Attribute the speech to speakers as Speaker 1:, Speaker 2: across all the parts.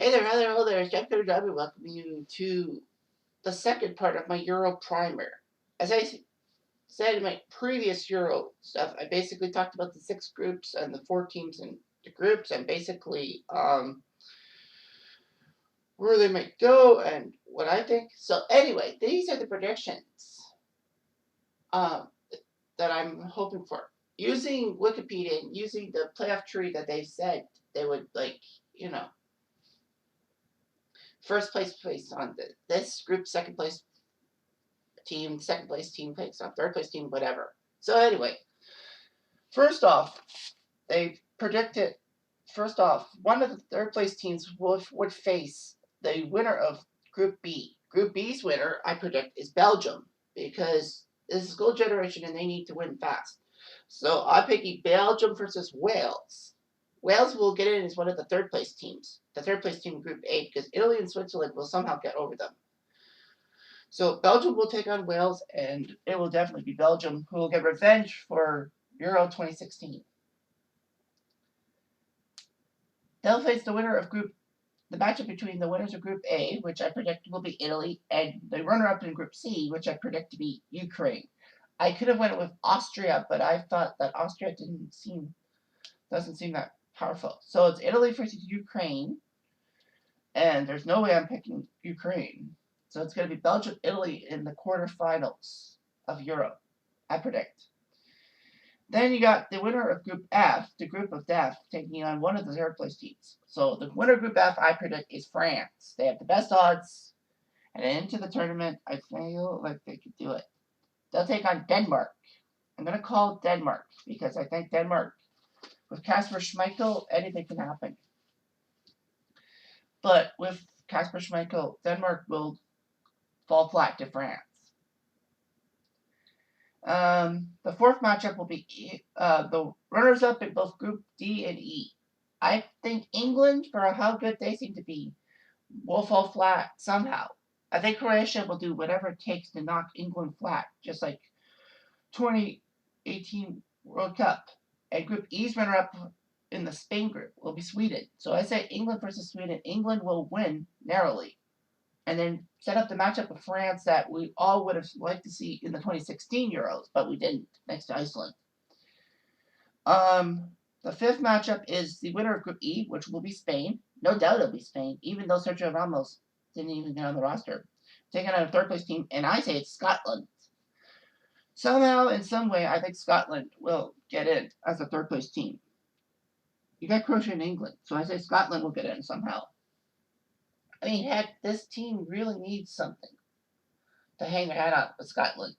Speaker 1: Hey there, hello there, it's Jeff Driving. Welcome you to the second part of my Euro primer. As said in my previous Euro stuff, I basically talked about the 6 groups and the 4 teams in the groups and basically where they might go and what I think. So anyway, these are the predictions um, that I'm hoping for. Using Wikipedia and using the playoff tree that they said they would first place placed on this group, second place team, second place team takes on third place team, whatever. So anyway, first off, they predicted. First off, one of the third place teams would face the winner of Group B. Group B's winner, I predict, is Belgium because this is goal generation and they need to win fast. So I'm picking Belgium versus Wales. Wales will get in as one of the third place teams, the third place team in Group A, because Italy and Switzerland will somehow get over them. So Belgium will take on Wales, and it will definitely be Belgium who will get revenge for Euro 2016. They'll face the winner of the matchup between the winners of Group A, which I predict will be Italy, and the runner-up in Group C, which I predict to be Ukraine. I could have went with Austria, but I thought that Austria doesn't seem that powerful. So it's Italy versus Ukraine, and there's no way I'm picking Ukraine. So it's going to be Belgium, Italy in the quarterfinals of Euro, I predict. Then you got the winner of Group F, the group of death, taking on one of the third place teams. So the winner of Group F, I predict, is France. They have the best odds, and into the tournament, I feel like they could do it. They'll take on Denmark. I'm going to call Denmark because I think Denmark, with Kasper Schmeichel, anything can happen. But with Kasper Schmeichel, Denmark will fall flat to France. The fourth matchup will be the runners-up in both Group D and E. I think England, for how good they seem to be, will fall flat somehow. I think Croatia will do whatever it takes to knock England flat, just like 2018 World Cup. And Group E's runner-up in the Spain group will be Sweden. So I say England versus Sweden. England will win narrowly. And then set up the matchup with France that we all would have liked to see in the 2016 Euros, but we didn't, next to Iceland. The fifth matchup is the winner of Group E, which will be Spain. No doubt it'll be Spain, even though Sergio Ramos didn't even get on the roster. Taking on a third place team, and I say it's Scotland. Somehow, in some way, I think Scotland will get in as a third place team. You got Croatia and England, so I say Scotland will get in somehow. I mean, heck, this team really needs something to hang their hat on with Scotland.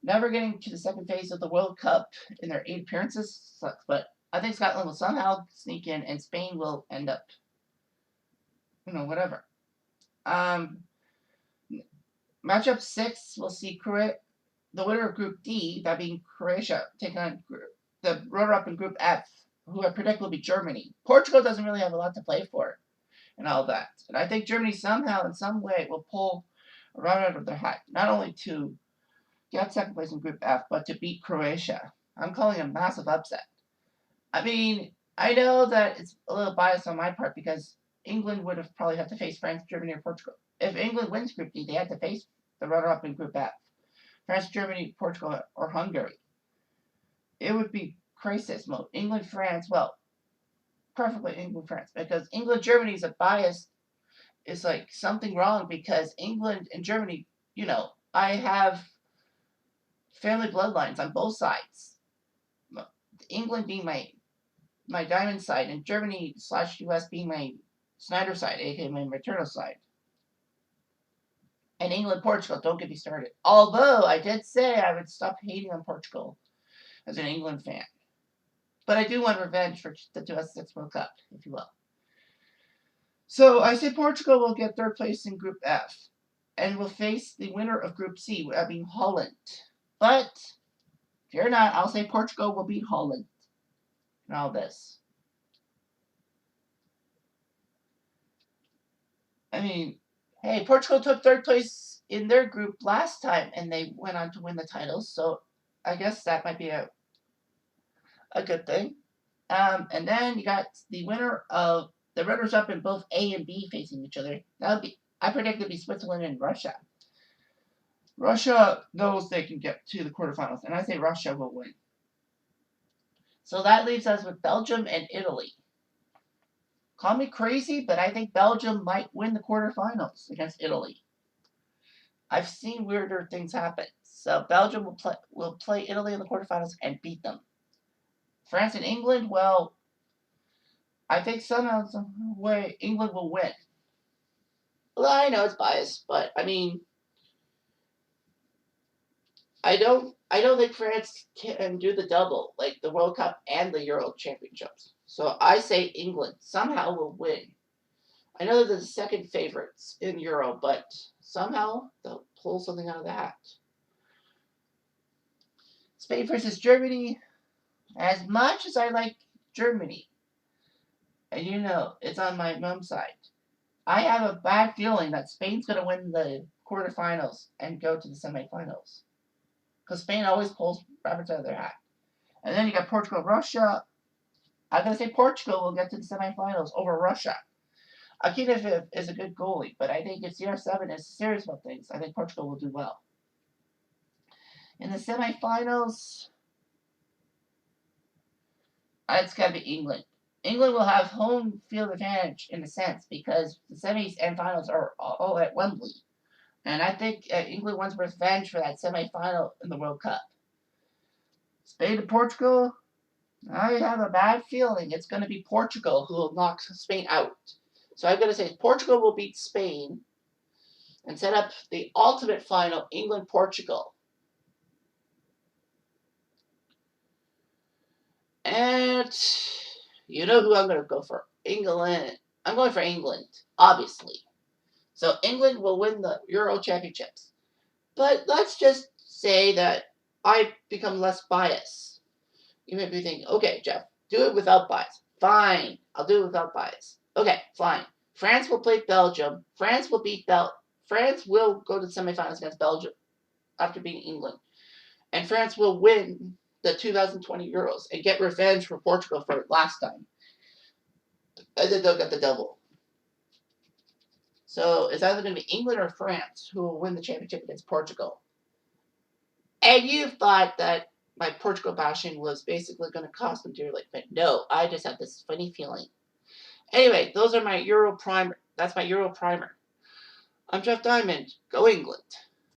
Speaker 1: Never getting to the second phase of the World Cup in their 8 appearances sucks, but I think Scotland will somehow sneak in and Spain will end up, whatever. Matchup 6, we'll see the winner of Group D, that being Croatia, taking on the runner-up in Group F, who I predict will be Germany. Portugal doesn't really have a lot to play for and all that. And I think Germany somehow, in some way, will pull a run out of their hat, not only to get second place in Group F, but to beat Croatia. I'm calling a massive upset. I mean, I know that it's a little biased on my part because England would have probably had to face France, Germany, or Portugal. If England wins Group D, they had to face the runner-up in Group F. France, Germany, Portugal, or Hungary. It would be crisis mode. England, France, well, perfectly England, France, because England, Germany is a bias. It's like something wrong because England and Germany, I have family bloodlines on both sides. England being my diamond side, and Germany / US being my Snyder side, aka my maternal side. And England, Portugal, don't get me started. Although I did say I would stop hating on Portugal as an England fan. But I do want revenge for the 2006 World Cup, if you will. So I say Portugal will get third place in Group F and will face the winner of Group C, that being Holland. But fear not, I'll say Portugal will beat Holland in all this. I mean, hey, Portugal took third place in their group last time and they went on to win the titles, so I guess that might be a good thing. And then you got the winner of the runners-up in both A and B facing each other. I predict it'll be Switzerland and Russia. Russia knows they can get to the quarterfinals, and I say Russia will win. So that leaves us with Belgium and Italy. Call me crazy, but I think Belgium might win the quarterfinals against Italy. I've seen weirder things happen. So Belgium will play Italy in the quarterfinals and beat them. France and England, well, I think somehow, some way, England will win. Well, I know it's biased, but I mean, I don't think France can do the double, like the World Cup and the Euro Championships. So I say England somehow will win. I know they're the second favorites in Euro, but somehow they'll pull something out of the hat. Spain versus Germany. As much as I like Germany, and you know it's on my mom's side, I have a bad feeling that Spain's going to win the quarterfinals and go to the semifinals. Because Spain always pulls rabbits out of their hat. And then you got Portugal, Russia. I'm going to say Portugal will get to the semifinals over Russia. Akinov is a good goalie, but I think if CR7 is serious about things, I think Portugal will do well. In the semifinals, it's got to be England. England will have home field advantage in a sense because the semis and finals are all at Wembley. And I think England wants revenge for that semifinal in the World Cup. Spain and Portugal, I have a bad feeling it's going to be Portugal who will knock Spain out. So I'm going to say Portugal will beat Spain and set up the ultimate final, England-Portugal. And you know who I'm going to go for? England. I'm going for England, obviously. So England will win the Euro Championships. But let's just say that I become less biased. You may be thinking, okay, Jeff, do it without bias. Fine, I'll do it without bias. Okay, fine. France will play Belgium. France will go to the semifinals against Belgium after beating England. And France will win the 2020 Euros and get revenge for Portugal for last time. And then they'll get the double. So it's either going to be England or France who will win the championship against Portugal. And you thought that my Portugal bashing was basically going to cost them dearly, but no, I just have this funny feeling. Anyway, those are my Euro primer. That's my Euro primer. I'm Jeff Diamond. Go England.